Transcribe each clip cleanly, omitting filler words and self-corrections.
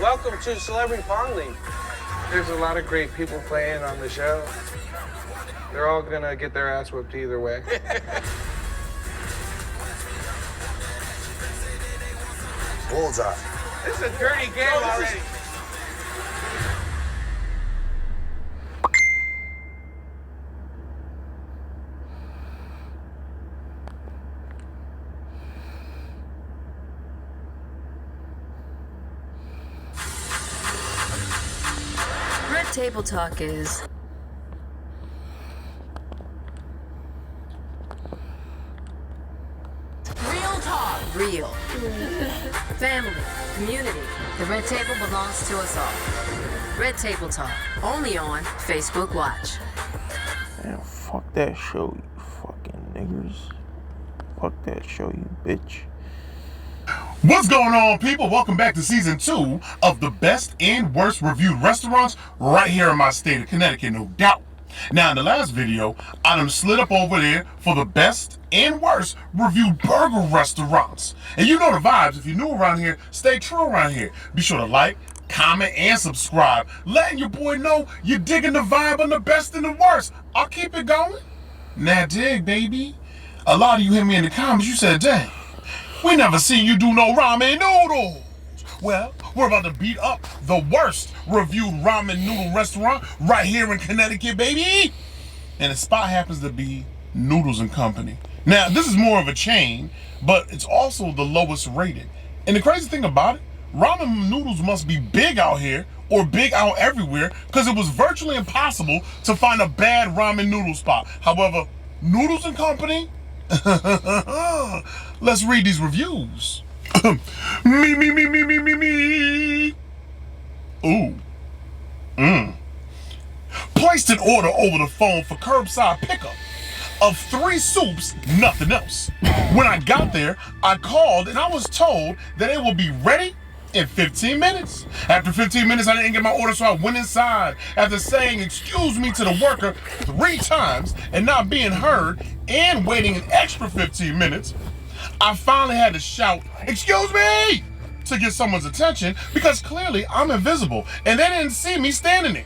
Welcome to Celebrity Pong League. There's a lot of great people playing on the show. They're all gonna get their ass whipped either way. Bullseye. This is a dirty game already. Red Table Talk is Real talk. real. Family, community. The Red Table belongs to us all. Red Table Talk, only on Facebook Watch. Man, fuck that show, you fucking niggers. Fuck that show, you bitch. What's going on, people? Welcome back to season 2 of the best and worst reviewed restaurants right here in my state of Connecticut, no doubt. Now, in the last video, I done slid up over there for the best and worst reviewed burger restaurants. And you know the vibes. If you're new around here, stay true around here. Be sure to like, comment, and subscribe. Letting your boy know you're digging the vibe on the best and the worst. I'll keep it going. Now dig, baby. A lot of you hit me in the comments, you said, dang, we never seen you do no ramen noodles. Well, we're about to beat up the worst reviewed ramen noodle restaurant right here in Connecticut, baby. And the spot happens to be Noodles and Company. Now, this is more of a chain, but it's also the lowest rated. And the crazy thing about it, ramen noodles must be big out here or big out everywhere because it was virtually impossible to find a bad ramen noodle spot. However, Noodles and Company, let's read these reviews. me. Ooh. Placed an order over the phone for curbside pickup of 3 soups, nothing else. When I got there, I called and I was told that it will be ready in 15 minutes. After 15 minutes, I didn't get my order, so I went inside. After saying excuse me to the worker 3 times and not being heard and waiting an extra 15 minutes, I finally had to shout, "Excuse me!" to get someone's attention because clearly I'm invisible and they didn't see me standing there.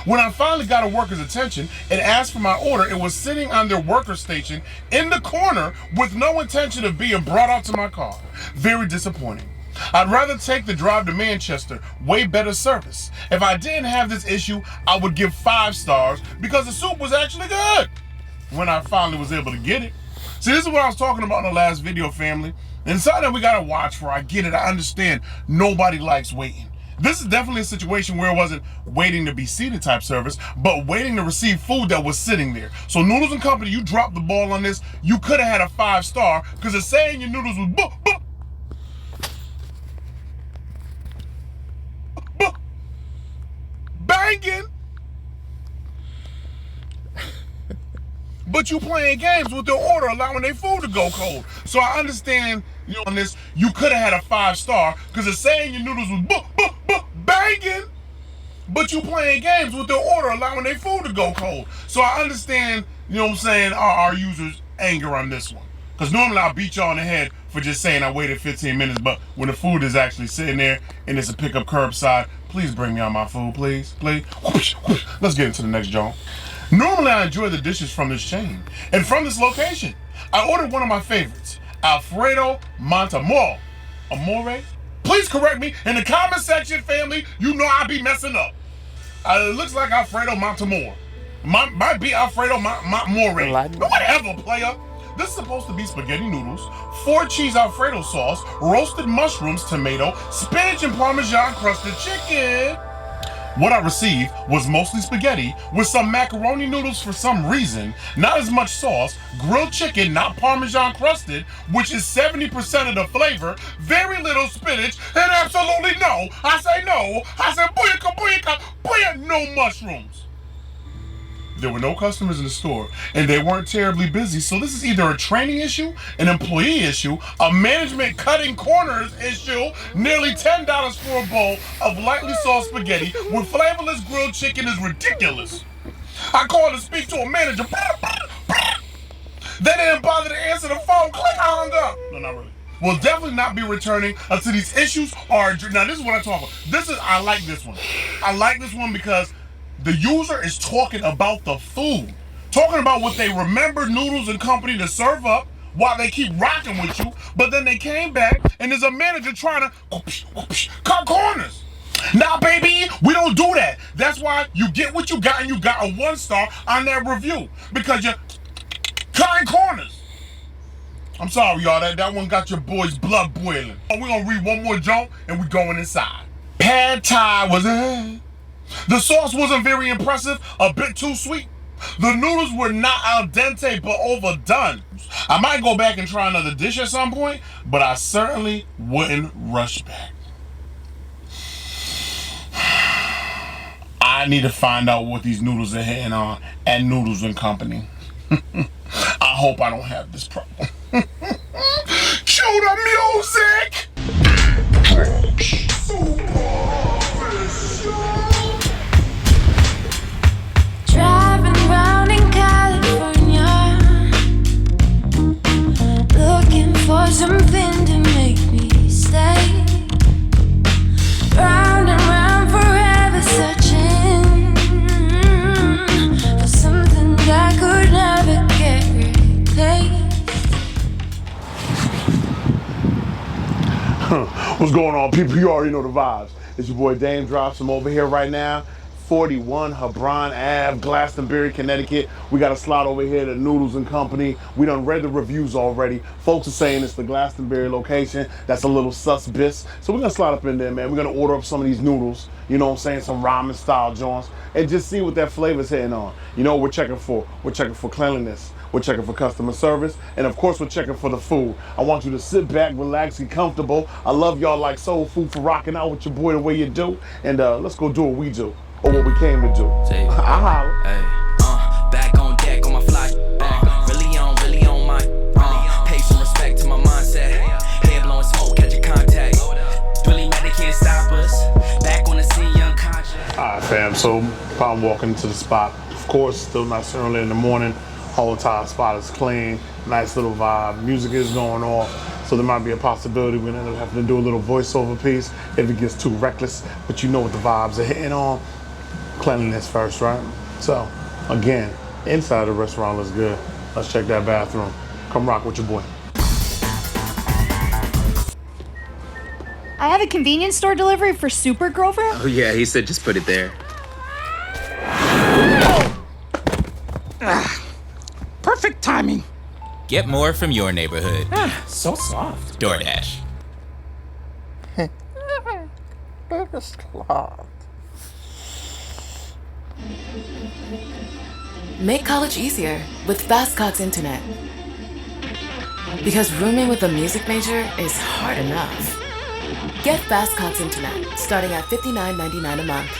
When I finally got a worker's attention and asked for my order, it was sitting on their worker station in the corner with no intention of being brought out to my car. Very disappointing. I'd rather take the drive to Manchester, way better service. If I didn't have this issue, I would give 5 stars because the soup was actually good when I finally was able to get it. See, this is what I was talking about in the last video, family. And it's something that we gotta watch for. I get it, I understand. Nobody likes waiting. This is definitely a situation where it wasn't waiting to be seated type service, but waiting to receive food that was sitting there. So Noodles and Company, you dropped the ball on this. You could have had a 5 star because it's saying your noodles was banging. But you playing games with their order, allowing their food to go cold. So I understand, you know, on this, you could have had a 5 star because it's saying your noodles was banging. But you playing games with their order, allowing their food to go cold. So I understand, you know what I'm saying, our users' anger on this one. Because normally I'll beat y'all in the head for just saying I waited 15 minutes, but when the food is actually sitting there and it's a pickup curbside, please bring me on my food, please. Let's get into the next joint. Normally I enjoy the dishes from this chain and from this location. I ordered one of my favorites, Alfredo Montemor. Amore? Please correct me in the comment section, family. You know I be messing up. It looks like Alfredo Montemor. Might be Alfredo Montemor. But whatever, player. This is supposed to be spaghetti noodles, 4 cheese Alfredo sauce, roasted mushrooms, tomato, spinach, and Parmesan crusted chicken. What I received was mostly spaghetti with some macaroni noodles for some reason, not as much sauce, grilled chicken, not Parmesan crusted, which is 70% of the flavor, very little spinach, and absolutely no, I say booyaka, no mushrooms. There were no customers in the store, and they weren't terribly busy, so this is either a training issue, an employee issue, a management cutting corners issue. Nearly $10 for a bowl of lightly sauced spaghetti with flavorless grilled chicken is ridiculous. I called to speak to a manager. They didn't bother to answer the phone. Click, I hung up. No, not really. will definitely not be returning until these issues are. Now, this is what I'm talking about. I like this one. I like this one because the user is talking about the food, talking about what they remember Noodles and Company to serve up while they keep rocking with you. But then they came back and there's a manager trying to cut corners. Now, baby, we don't do that. That's why you get what you got, and you got a 1 star on that review because you're cutting corners. I'm sorry, y'all. That one got your boy's blood boiling. We're gonna read one more joke and we going inside. Pad Thai was the sauce wasn't very impressive, a bit too sweet. The noodles were not al dente but overdone. I might go back and try another dish at some point, but I certainly wouldn't rush back. I need to find out what these noodles are hitting on at Noodles and Company. I hope I don't have this problem. Cue the music! Driving around in California, looking for something to make me stay. Round and round forever, searching for something that could never get replaced. What's going on, people? You already know the vibes. It's your boy Dame Drops. I'm over here right now, 41 Hebron Ave, Glastonbury, Connecticut. We got a slot over here to Noodles and Company. We done read the reviews already. Folks are saying it's the Glastonbury location. That's a little suspicious. So we're gonna slide up in there, man. We're gonna order up some of these noodles, you know what I'm saying, some ramen style joints, and just see what that flavor's hitting on. You know what we're checking for? We're checking for cleanliness. We're checking for customer service, and of course we're checking for the food. I want you to sit back, relax, get comfortable. I love y'all like soul food for rocking out with your boy the way you do, and let's go do what we do, or what we came to do. I holla. Hey, back on deck on my fly, really on my, pay some respect to my mindset, head blowing smoke, catch your contact, really mad they can't stop us, back on the scene, young conscious. Alright fam, so I'm walking into the spot. Of course, still nice and early in the morning. Whole entire spot is clean, nice little vibe. Music is going off, so there might be a possibility we're gonna end up having to do a little voiceover piece if it gets too reckless. But you know what the vibes are hitting on. Cleanliness first, right? So, again, inside the restaurant looks good. Let's check that bathroom. Come rock with your boy. I have a convenience store delivery for Super Grover. Oh yeah, he said just put it there. Perfect timing. Get more from your neighborhood. So soft. DoorDash. Biggest cloth. Make college easier with FastCots Internet. Because rooming with a music major is hard enough. Get FastCots Internet starting at $59.99 a month.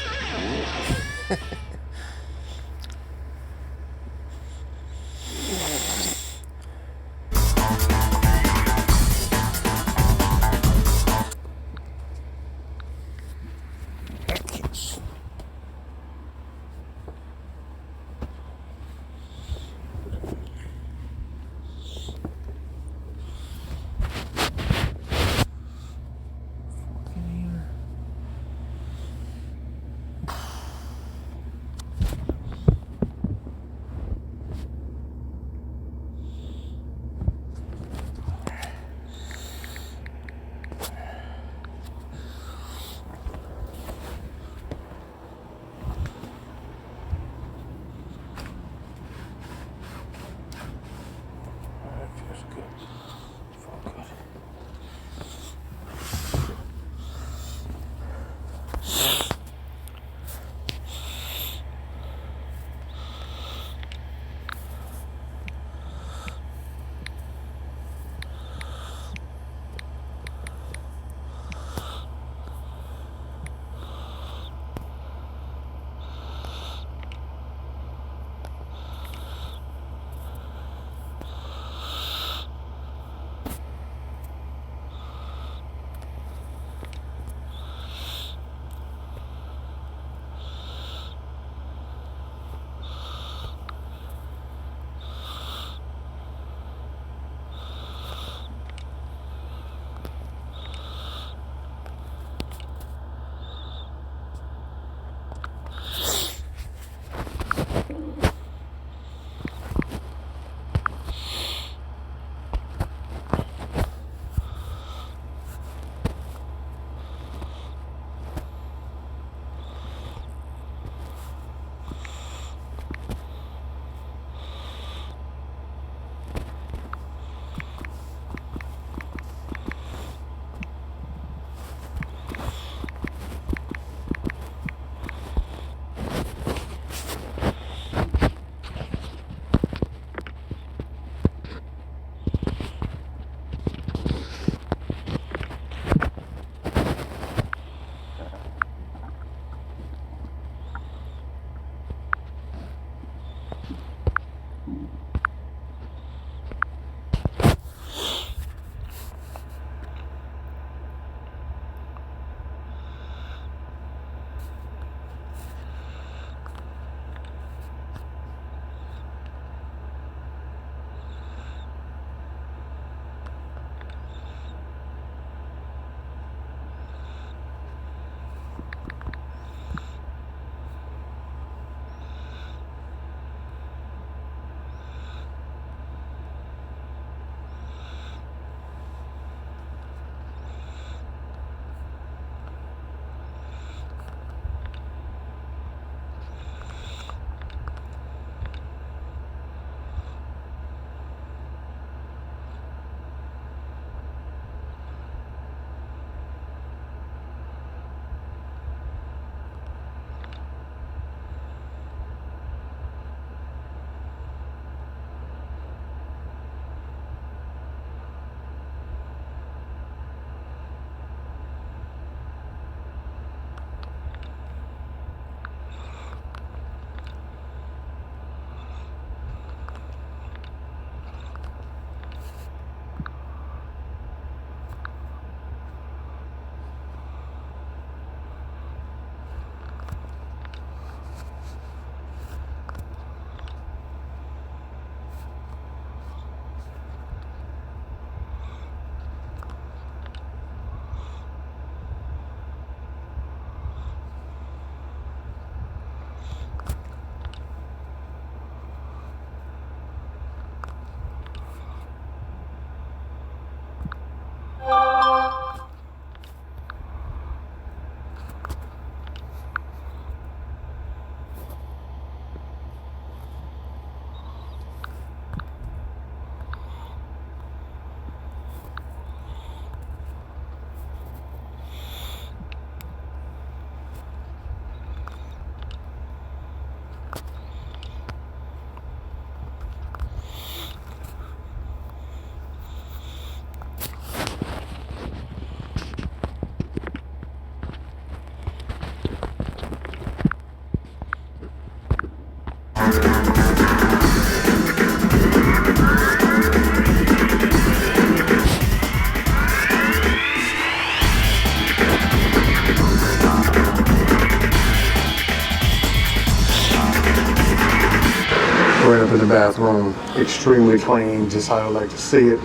Right up in the bathroom, extremely clean, just how I like to see it.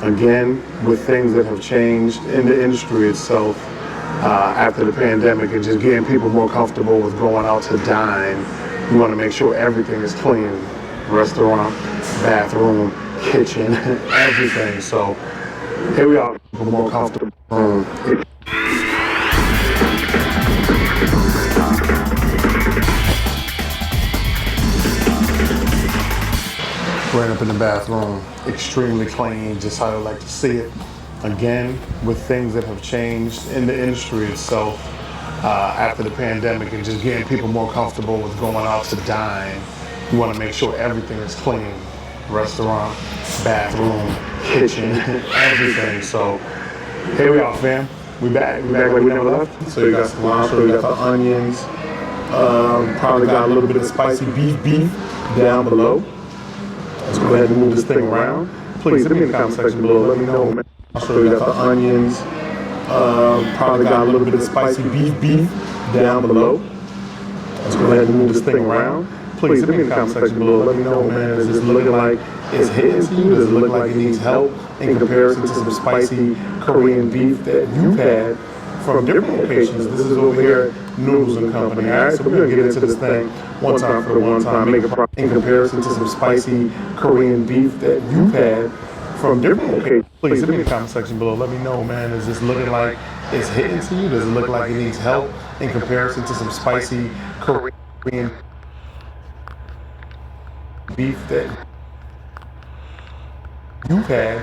Again, with things that have changed in the industry itself after the pandemic and just getting people more comfortable with going out to dine, you want to make sure everything is clean. Restaurant, bathroom, kitchen, everything. So here we are, people more comfortable. Right up in the bathroom, extremely clean, just how I like to see it. Again, with things that have changed in the industry itself after the pandemic and just getting people more comfortable with going out to dine, you want to make sure everything is clean. Restaurant, bathroom, kitchen, everything. So here we are, fam. We back like we never left. So you got cilantro, you got the onions, probably got a little bit of spicy beef down below. Let's go ahead and move this thing around. Please hit me in the comment section below. Let me know, man. So we got the onions. Probably got a little bit of spicy beef down below. Let's go ahead and move this thing around. Please hit me in the comment section below. Let me know, man. Is this looking like it's hitting to you? Does it look like it needs help in comparison to some spicy Korean beef that you've had from different locations? This is over here at Noodles and Company. All right, so we're gonna get into this thing one time for the one time. Make a profit in comparison to some spicy Korean beef that you've had from different locations. Please hit me in the comment section below. Let me know, man. Is this looking like it's hitting to you? Does it look like it needs help in comparison to some spicy Korean beef that you've had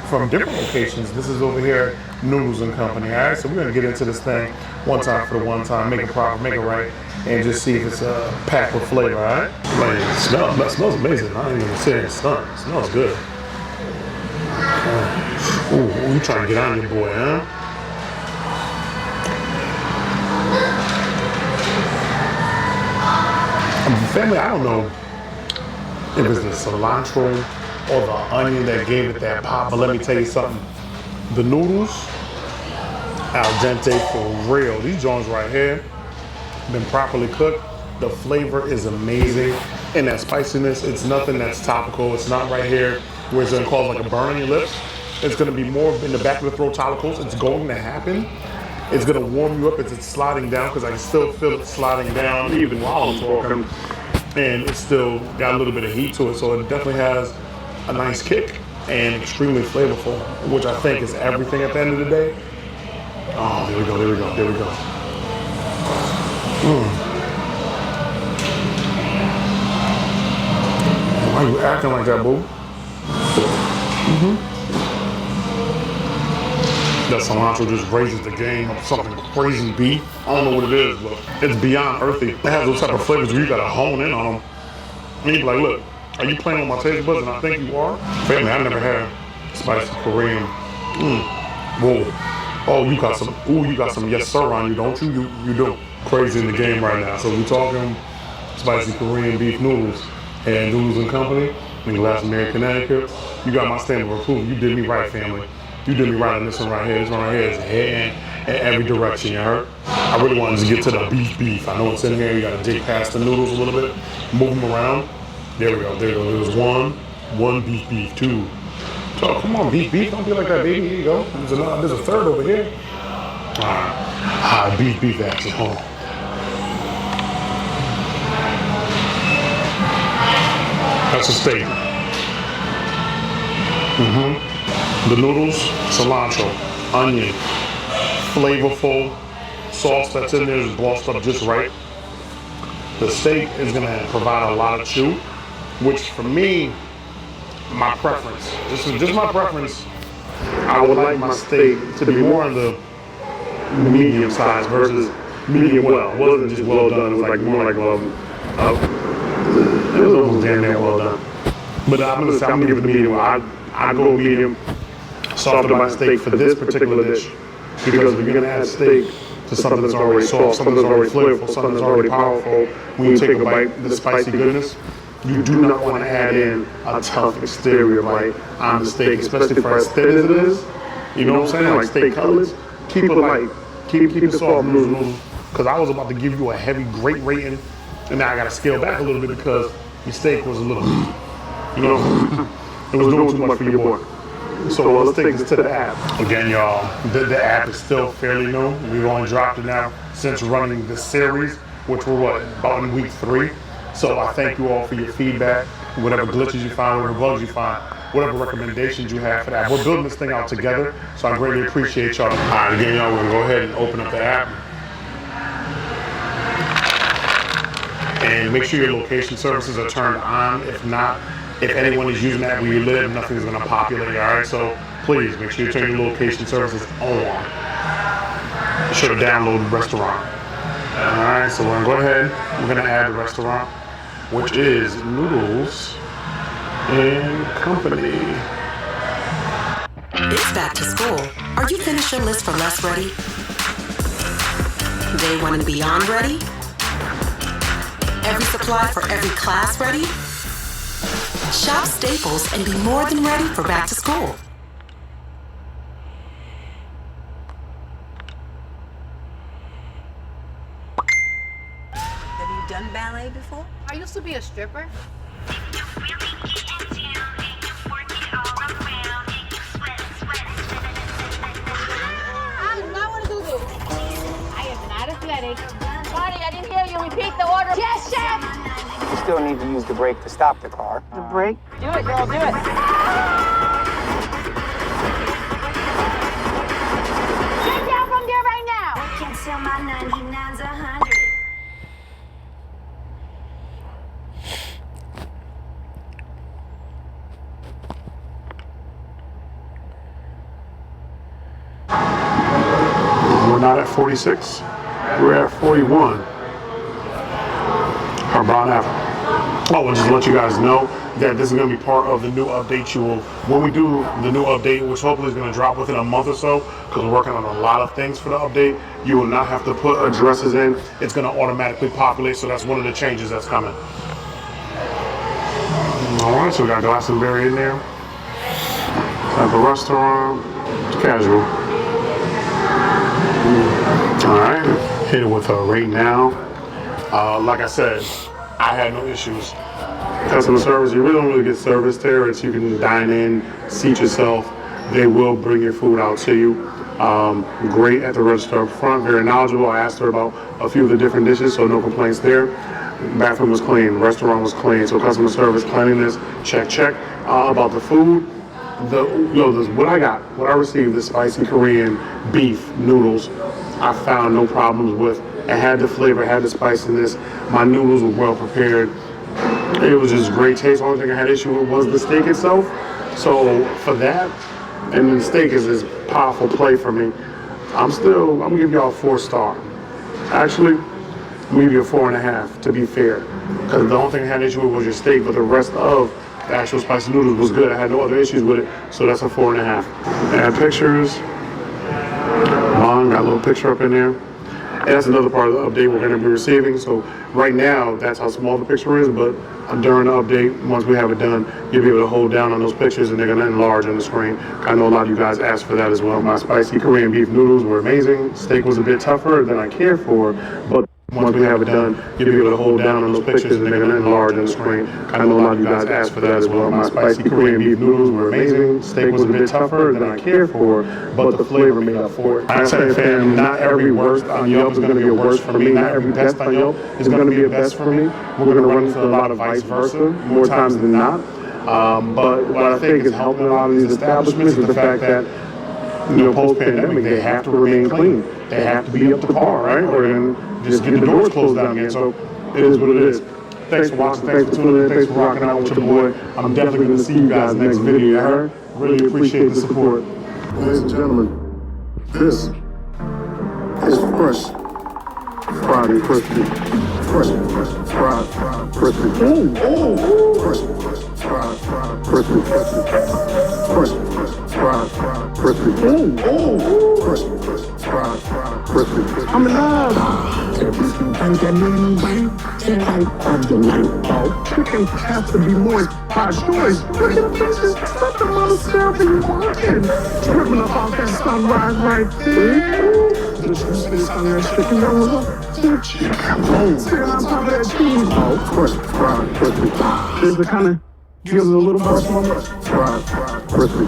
from different locations? This is over here at Noodles and Company. All right, so we're gonna get into this thing one time for the one time, make it proper, make it right, and just see if it's packed with flavor. All right. Man, it smells amazing. I ain't even saying it smells good. Ooh, you trying to get on your boy, huh? Family, I don't know if it's the cilantro or the onion that gave it that pop. But let me tell you something. The noodles, al dente for real. These joints right here, been properly cooked. The flavor is amazing. And that spiciness, it's nothing that's topical. It's not right here where it's gonna cause like a burn on your lips. It's gonna be more in the back of the throat tolicals. It's going to happen. It's gonna warm you up as it's sliding down, because I can still feel it sliding down even while I'm talking. And it's still got a little bit of heat to it. So it definitely has a nice kick and extremely flavorful, which I think is everything at the end of the day. Oh, there we go, there we go, there we go. Why are you acting like that, boo? That cilantro just raises the game of something crazy beef. I don't know what it is, but it's beyond earthy. It has those type of flavors where you gotta hone in on them. And you be like, look, are you playing with my taste buds? And I think you are. Family, I never had spicy Korean. Whoa. Oh, you got some. Ooh, you got some yes sir on you, don't you? You do. Crazy in the game right now. So we talking spicy Korean beef noodles and Noodles and Company in Glastonbury, Connecticut. You got my stamp of approval. You did me right, family. You did me right on this one right here. This one right here is heading in every direction, you heard? I really wanted to get to the beef. I know it's in here. You gotta dig past the noodles a little bit, move them around. There we go, there we go. There's one beef, two. So come on, beef, don't be like that, baby. Here you go. There's a third over here. Beef action, hold on. That's a steak. The noodles, cilantro, onion, flavorful sauce that's in there is bossed up just right. The steak is gonna provide a lot of chew, which for me, my preference, this is just my preference, I would like my steak to be more on the medium size versus medium well. It wasn't just well done, it was like more like it was almost damn near well done. But I'm gonna give it the medium well. I go medium, soft to my steak for this particular dish. Because if you're gonna add steak to something that's already soft, something that's already flavorful, something that's already powerful, when you take a bite, the spicy goodness, you do not want to add in a tough exterior bite on the steak, especially for as thin as it is. You know what I'm saying? Like steak cutlets, keep it light, keep it soft noodles. Because I was about to give you a heavy, great rating, and now I got to scale back a little bit because your steak was a little, you know, it was doing too much for your boy. So let's take this to the app. Again, y'all, the app is still fairly new. We've only dropped it now since running this series, which we're about in week 3. So I thank you all for your feedback, whatever glitches you find, whatever bugs you find, whatever recommendations you have for that. We're building this thing out together, so I greatly appreciate y'all. All right, again, y'all, we're gonna go ahead and open up the app. And make sure your location services are turned on. If not, if anyone is using that where you live, nothing's gonna populate, all right? So please make sure you turn your location services on. You should have downloaded the restaurant. All right, so we're gonna go ahead, we're gonna add the restaurant, which is Noodles and Company. It's back to school. Are you finished your list for Less Ready? Day 1 and beyond ready? Every supply for every class ready? Shop Staples and be more than ready for back to school. Have you done ballet before? I used to be a stripper. I do not want to do this. I am not athletic. Marty, I didn't hear you repeat the order. Yes, chef! You still need to use the brake to stop the car. The brake? Do it, girl, do it. Get down from there right now. I can sell my 99s 100. We're not at 46, we're at 41. Harbon Avenue. Oh, and just to let you guys know that this is going to be part of the new update. When we do the new update, which hopefully is going to drop within a month or so, because we're working on a lot of things for the update, you will not have to put addresses in. It's going to automatically populate, so that's one of the changes that's coming. Alright, so we got Glastonbury in there. At the restaurant, it's casual. Alright, hit it with a rate now. Like I said, I had no issues. Customer service, you really don't really get service there. It's you can dine in, seat yourself. They will bring your food out to you. Great at the register up front, very knowledgeable. I asked her about a few of the different dishes, so no complaints there. Bathroom was clean, restaurant was clean, so customer service, cleanliness, check. About the food, what I received, the spicy Korean beef noodles, I found no problems with. It had the flavor, it had the spiciness. My noodles were well prepared. It was just great taste. The only thing I had issue with was the steak itself. So for that, and the steak is this powerful play for me. I'm gonna give y'all a 4-star. Actually, I'm gonna give you a 4.5 to be fair. Because the only thing I had issue with was your steak, but the rest of the actual spicy noodles was good. I had no other issues with it, so that's a 4.5. Add pictures. Got a little picture up in there. And that's another part of the update we're going to be receiving. So right now, that's how small the picture is, but during the update, once we have it done, you'll be able to hold down on those pictures and they're going to enlarge on the screen. I know a lot of you guys asked for that as well. My spicy Korean beef noodles were amazing. Steak was a bit tougher than I cared for, but once we have it done, you'll be able to hold down on those pictures and they're going to enlarge on the screen. I know a lot of you guys asked for that as well. My spicy Korean beef noodles were amazing. Steak was a bit tougher than I cared for, but the flavor made up for it. I say, fam, not every worst on Yelp is going to be a worst for me. Not every best on Yelp is going to be a best for me. We're going to run into a lot of vice versa, more times than not. But what I think is helping a lot of these establishments is the fact that, post-pandemic, they have to remain clean. They have to be up to par, right? Or then just get the doors closed down again. So it is what it is. Thanks for watching. Thanks for tuning in. Thanks for rocking out with your boy. I'm definitely going to see you guys next video. You heard? Really appreciate the support. Ladies and gentlemen, this is Fresh Friday Crispy. Fresh Fried Crispy. Fresh Fried Crispy. Fresh Fried Crispy. Fresh Fried Crispy. I'm in love. Chicken has to be moist by choice. Look at this, let the mother self be walking. Tripping up off that sunrise right there. The juiciness on that chicken nose. Chicken on top of that cheese. Fresh fried crispy. Is the kind of gives it a little more smoke. Fried crispy. A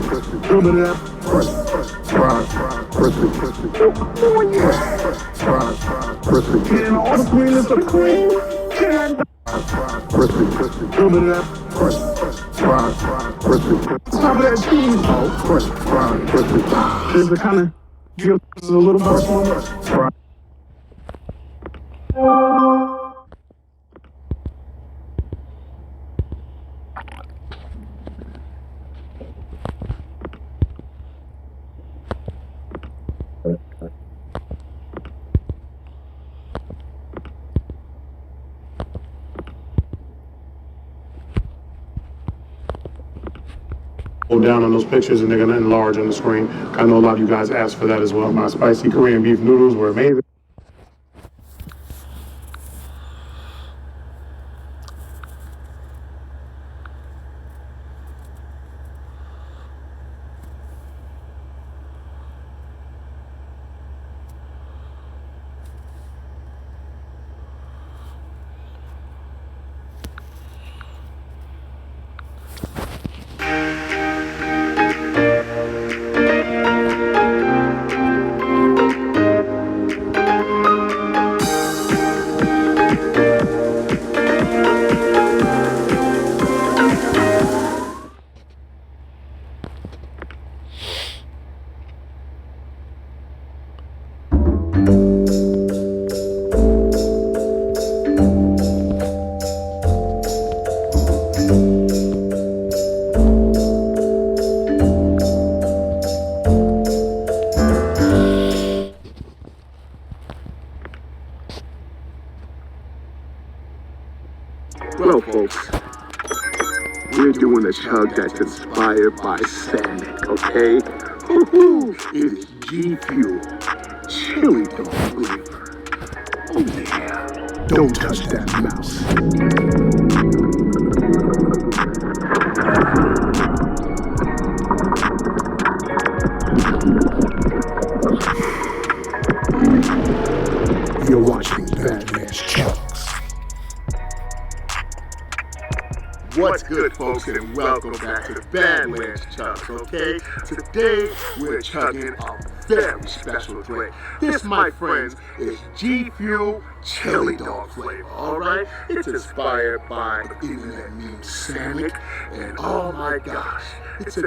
little bit of that. Fresh fried crispy. Oh yeah. Fried crispy. And all the sweetness of the cream. Crispy. A little bit of that. Fresh fried crispy. Top of that cheese. Fresh fried crispy. Is the kind of gives it a little more smoke. Fried. Hold down on those pictures and they're going to enlarge on the screen. I know a lot of you guys asked for that as well. My spicy Korean beef noodles were amazing. Well, folks, we're doing a chug that's inspired by Sonic, okay? It is G Fuel, chili dog flavor. Oh yeah, don't touch that mouse. What's good, folks, and welcome back to the Badlands Chugs, okay? Today, we're chugging a very special drink. This, my friends, is G Fuel Chili Dog flavor, alright? It's inspired by the internet meme Sanic, and oh my gosh, it's a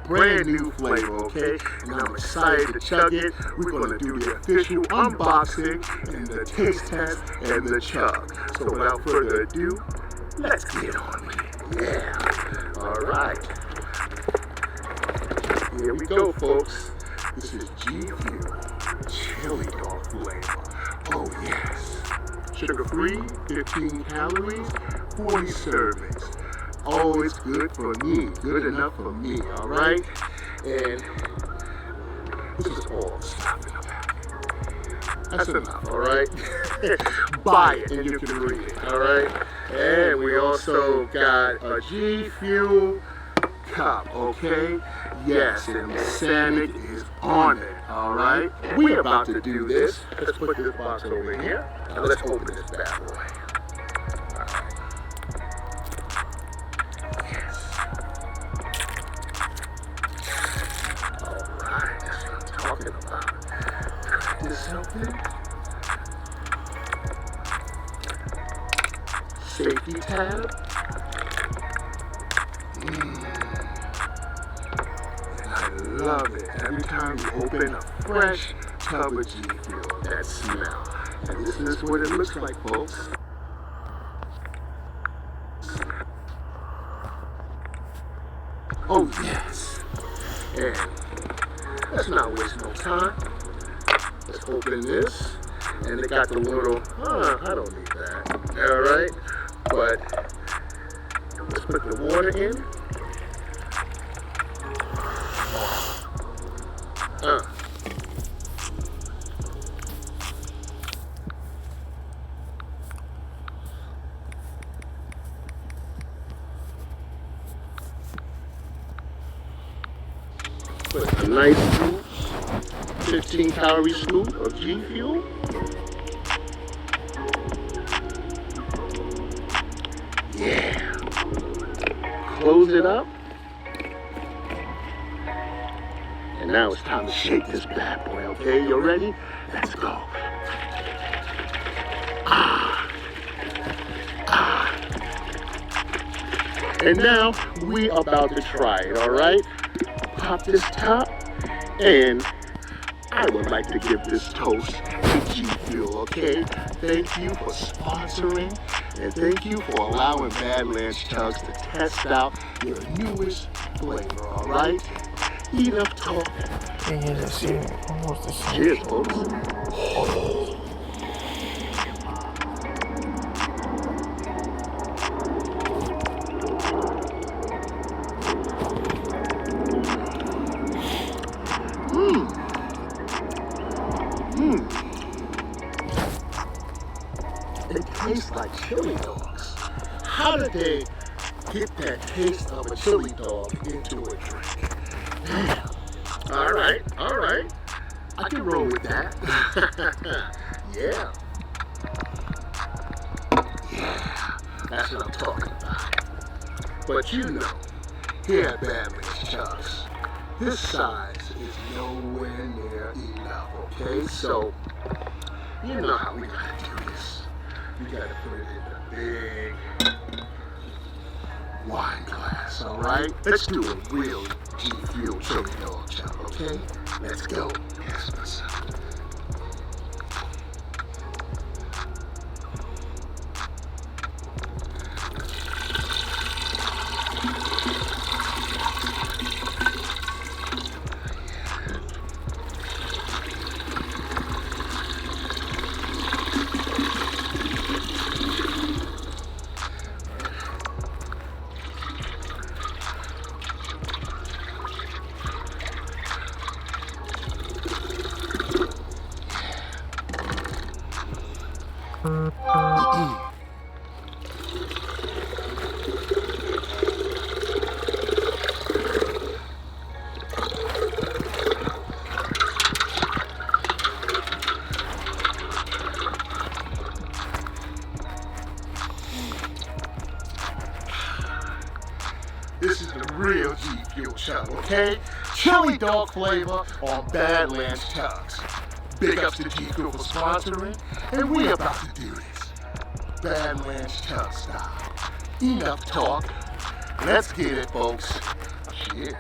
brand new flavor, okay? And I'm excited to chug it. We're gonna do the official unboxing and the taste test and the chug. So without further ado, let's get on with it. Yeah. Alright. Here we go, folks. This is G Fuel Chili Dog flavor. Oh yes. Sugar-free, 15 calories, 40 servings. Always good for me, good enough for me, alright? And this is all the stuff in the packet. That's enough, alright? Buy it and you can read it, alright? And we also got a G Fuel cup, okay? Yes, and the Sanic is on it, alright? We're about to do this. Let's put this box over here. Now let's open this bad boy. Open. Safety tab. And I love it. Every time you open a fresh tub of G Fuel, that smell. And this is what it looks like, folks. Oh yes. And let's not waste no time. Let's open this, and it got the little, I don't need that, alright? But, let's put the water in. Put a nice scoop. 15 calorie scoop of G Fuel. Yeah. Close it up. And now it's time to shake this bad boy, okay? You ready? Let's go. And now we about to try it, alright? Pop this top, and I would like to give this toast to G Fuel, okay? Thank you for sponsoring, and thank you for allowing Badlands Chugs to test out your newest flavor, alright? Enough talk. Cheers, folks. It tastes like chili dogs. How did they get that taste of a chili dog into a drink? Damn. Alright. I can roll with that. Yeah. That's what I'm talking about. But you know, here at Badlands Chugs, this size is nowhere near enough, okay? So, you know how we gotta do this. We gotta put it in a big wine glass, alright? Let's do a real G Fuel chili dog chug, okay? Let's go. Yes, what's up? This is the real G Fuel chug, okay? Chili dog flavor on Badlands chugs. Big ups to G Fuel for sponsoring, and we about to do this. Badlands chug style. Enough talk. Let's get it, folks. Cheers.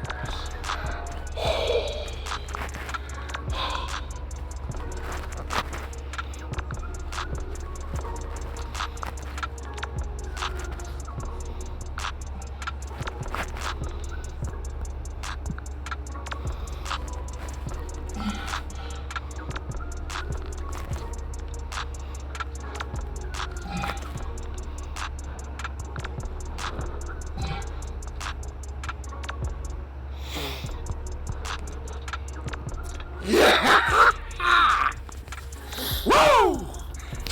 Woo!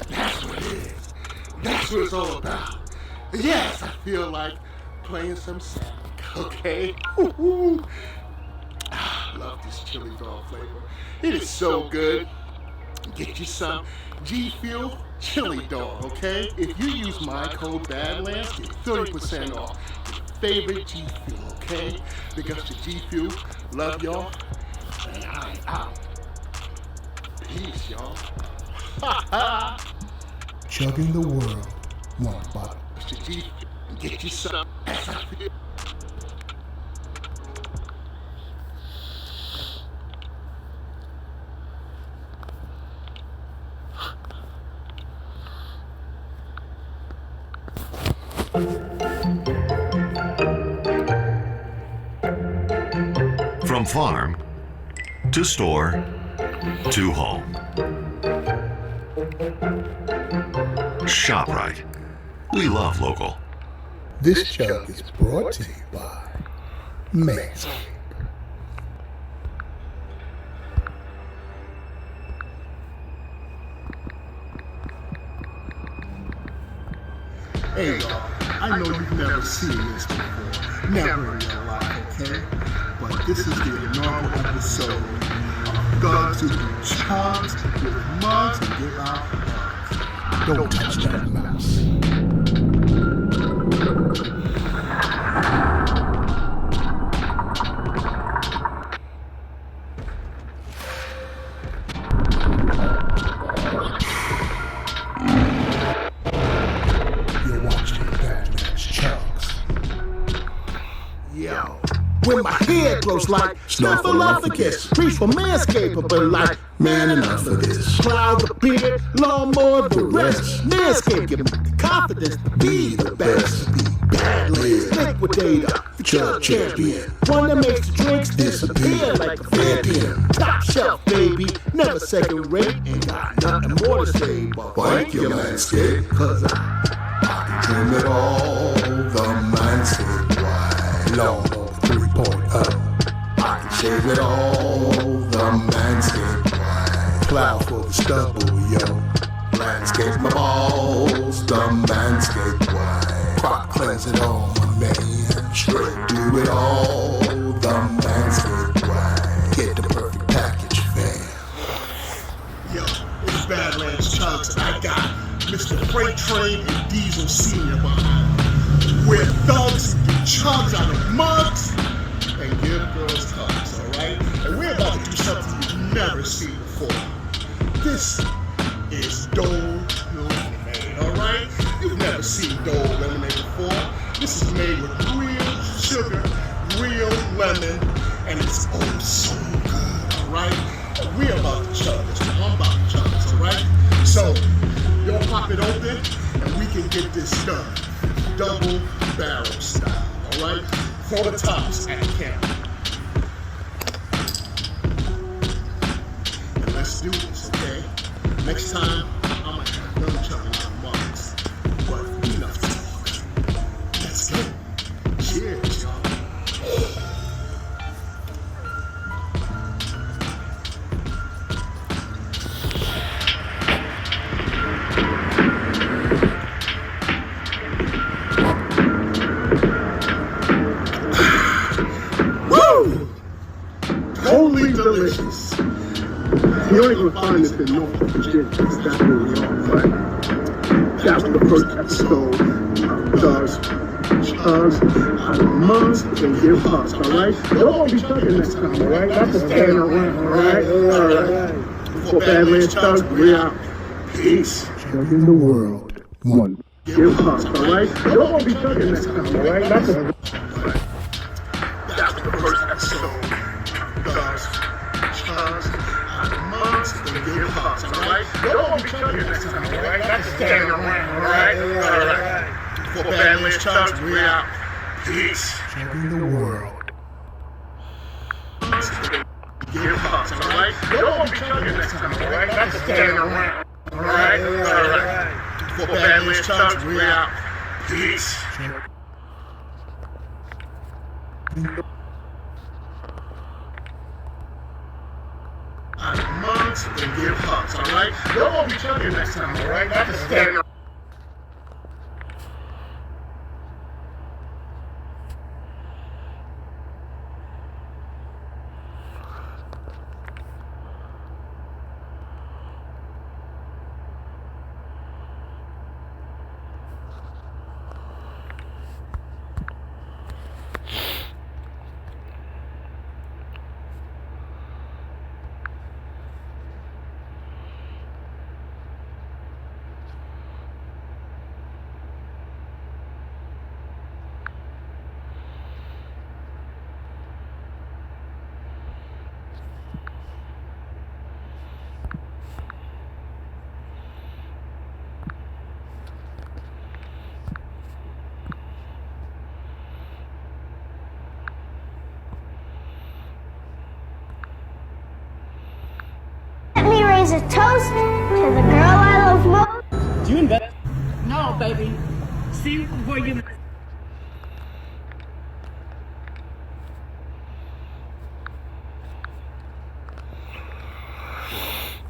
That's what it is. That's what it's all about. Yes, I feel like playing some Sonic, okay? Woo-hoo. I love this chili dog flavor. It is so good. Get you some G Fuel chili dog, okay? If you use my code Badlands, get 30% off your favorite G Fuel, okay? Big ups to G Fuel. Love y'all. And I'm out. Peace, y'all. Chugging the world, one bottle. Mr. G, get you some. From farm to store to home. ShopRite. We love local. This chug is brought to you by Manscaped. Hey y'all, I know you've never seen this before, never in your life, okay? But this is the inaugural episode of Thugs Who Do Chugs with Mugs and Give Out Hugs. Don't touch that mouse. You're watching Badlands Chugs. Yo, when my head grows like Snuffleupagus, reach for Manscaped, but like, man, enough of this. Cloud the beard, lawnmower the rest. Manscaped give me the confidence to be the best. Badlands liquidator, chug champion, one that makes the drinks disappear like a vampire. Top shelf, baby, never second rate, ain't got nothing more to say but thank you, Manscaped, cause I Trim it all, the Manscaped wide lawnmower 3.0. I can shave it all, the Manscaped wide plow for the stubble, yo. Landscape my balls, the Manscaped wide crop cleanse it all, my man. Straight do it all, the Manscaped wide. Get the perfect package, fam. Yo, it's Badlands Chugs. I got Mr. Freight Train and Diesel Senior behind me. We're thugs who do chugs out of mugs and give girls hugs, alright? And we're about to do something you've never seen before. This is Dole Lemonade, alright? You've never seen Dole Lemonade before. This is made with real sugar, real lemon, and it's oh so good, alright? We're about to chug this. I'm about to chug this, alright? So, y'all pop it open, and we can get this done. Double barrel style, alright? For the tops at camp. And let's do this, okay? Next time, I'm gonna have another chugging out of mugs. But enough talk. Let's go. Cheers, y'all. Totally delicious. You ain't gonna find this in Norfolk, Virginia, because that's where we are, but that's the first episode of Thugs chugs, mugs, and give hugs, alright? Don't want to be thugging next time, alright? Not just standing around, alright? Alright. For Badlands Chugs, we out. Peace. Chugging the world. One. Give hugs, alright? Don't want to be thugging next time, alright? Not just... That was the first episode. Thugs, chugs, mugs, and give hugs, alright? Don't want to be thugging next time, alright? Not just standing around, alright? Alright. For Badlands Chugs, we out. Peace. Chugging the world. Give hugs, alright? Don't want to be chugging next time, alright? Not just standing around, alright? Alright. For Badlands Chugs, we out. Peace. Mugs and give hugs, alright? Don't want to be chugging next time, alright? Not just standing around. Let me raise a toast to the girl I love most. Do you invest? No, baby. See where you.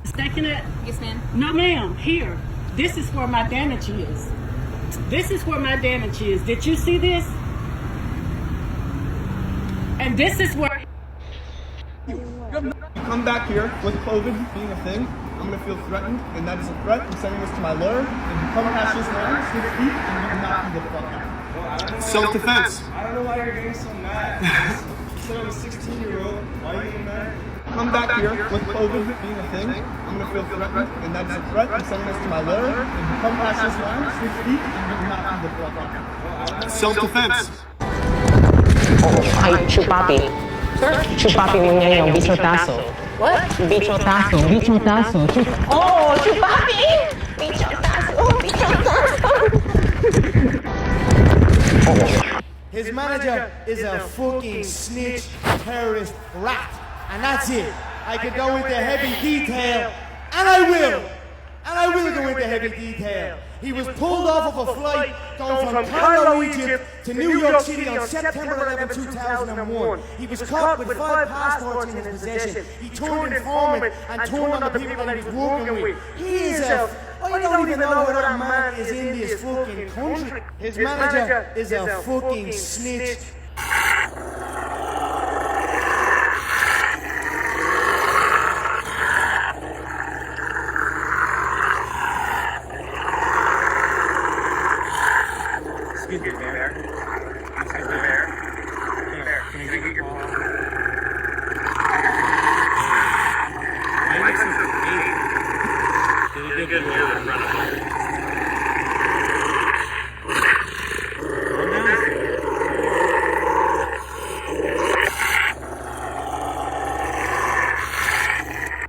Stacking it? Yes, ma'am. No, ma'am. Here. This is where my damage is. This is where my damage is. Did you see this? And this is where. Come back here with COVID being a thing. I'm gonna feel threatened, and that is a threat. I'm sending this to my lawyer. If you come past this line, 6 feet, and you will not be the fuck out. Self-defense. I don't know why you're getting so mad. You said I'm a 16-year-old. Why are you getting mad? Come back here with COVID being a thing. I'm gonna feel threatened, and that is a threat. I'm sending this to my lawyer. If you come past this line, 6 feet, and you will not be the fuck out. Self-defense. Ay, chupapi. Chupapi niya yung bichotazo. What? Bichotazo. Bichotazo. Oh, chupapi! Bichotazo. Bichotazo. His manager is a fucking snitch, terrorist rat. And that's it. I could go into heavy detail, and I will. And I will go into heavy detail. He was pulled off of a flight going from Cairo, Egypt to New York City on September 11, 2001. He was caught with 5 passports in his possession. He turned informant and turned on the people that he was working with. He is a... I don't even know what that man is in this fucking country. His manager is a fucking snitch. Excuse me, Bear. Excuse me, Bear. Bear, can you get your ball? Did he get you in front of him?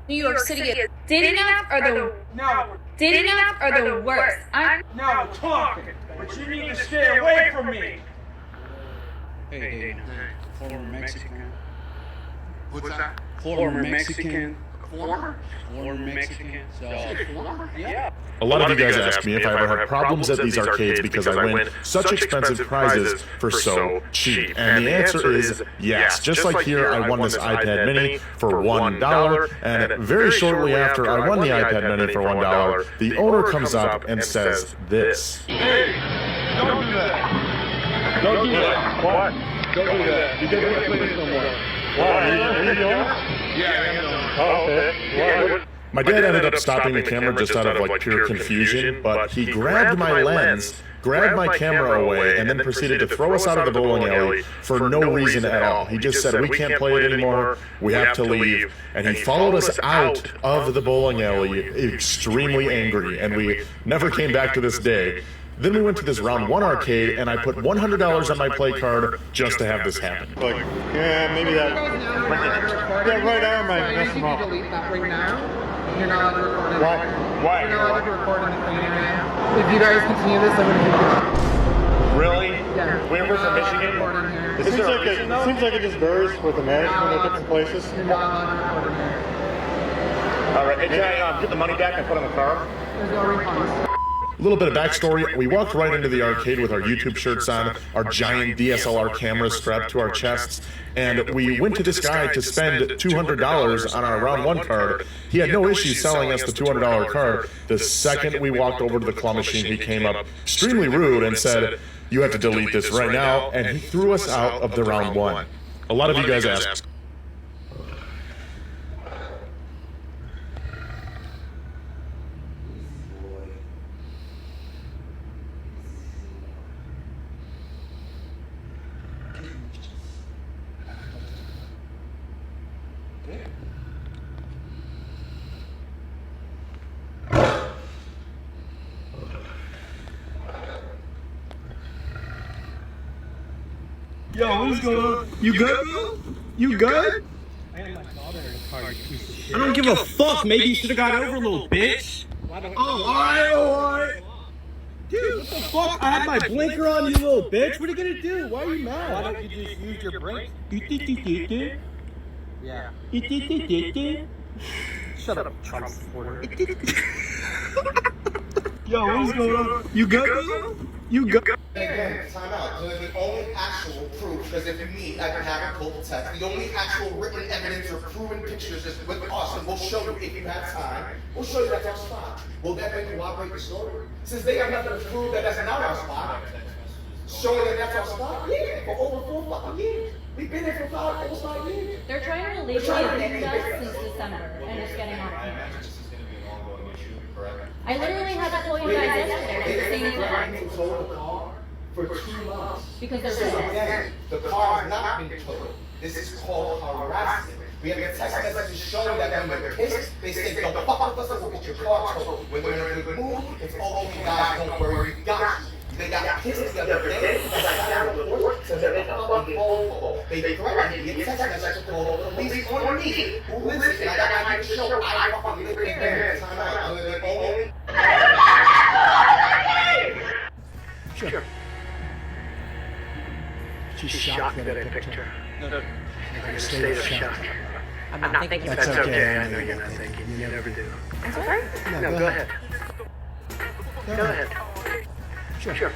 New York City is dating apps are the worst. I'm now talking, but you need to stay away from me. Hey, former Mexican. What's that? Former Mexican. Former? Former Mexican. So, Yeah. A lot of you guys ask me if I ever had problems at these arcades because I win such expensive prizes for so cheap. And the answer is yes. Just like here, I won this iPad mini for $1, and very shortly after I won the iPad mini for $1, the owner comes up and says this. Hey, don't do that. Don't do that. What? Don't do that. You can't play this no more. Why? Are you young? Yeah, I am. Oh, okay. What? My dad ended up stopping the camera just out of like pure confusion, but he grabbed my lens grabbed my camera away, and then proceeded to throw us out of the bowling alley for no reason at all. He just said, we can't play it anymore, we have to leave. And he followed us out of the bowling alley extremely angry, and we never came back to this day. Then we went to this round one arcade, and I put $100 on my play card just to have this happen. Like, yeah, maybe that right arm might mess him up. Delete that right now. You're not allowed to record it. Why? You're not allowed to record anything anyway. If you guys continue this, I'm going to kick you out. Really? Yeah. Where was in Michigan? It seems like it just varies with the management at different places. You're not allowed to record in here. All right, hey, can I get the money back and put it in the car? There's no refunds. A little bit of backstory, we walked right into the arcade with our YouTube shirts on, our giant DSLR cameras strapped to our chests, and we went to this guy to spend $200 on our round one card. He had no issue selling us the $200 card. The second we walked over to the claw machine, he came up extremely rude and said, you have to delete this right now, and he threw us out of the round one. A lot of you guys asked. Yo, what is going on? You good, bro? You good? I don't give a fuck. Maybe you should have got over, little bitch. Oh, alright. Dude, what the fuck? I had my blinker on, you little bitch. What are you gonna do? Why are you mad? Why don't you just use your brakes? Yeah. Shut up, Trump supporter. Yo, what is going on? You good, bro? You good? Again, time out. The only actual proof, because if you need, I can have a cold text. The only actual written evidence or proven pictures is with us, and we'll show you if you have time. We'll show you that's our spot. Will that make you operate the story? Since they have nothing to prove that that's not our spot, showing that that's our spot? Yeah, for over 4 fucking years. We've been here for almost 5 years. They're trying to legally evict us since December, and it's getting out of hand. I literally had to pull you guys yesterday saying that. For 2 months. Because they're so pissed. again, the car has not been towed. This is called harassment. We have a text message showing that when we're pissed, they say, don't fuck with us, we'll get your car towed. When we're in a good mood, it's all okay, guys, don't worry, we got you. They got pissed the other day, as I got out of work, so they got a phone call. They threatened me, a text message to call the police on me. Who lives it? And I got to show I fucking live there. Time out. Sure. She's shocked that I picked her. No. In a state of shock. I'm not thinking. That's okay. I know you're not thinking. You never do. I'm sorry? No, go ahead. Go ahead. Sure.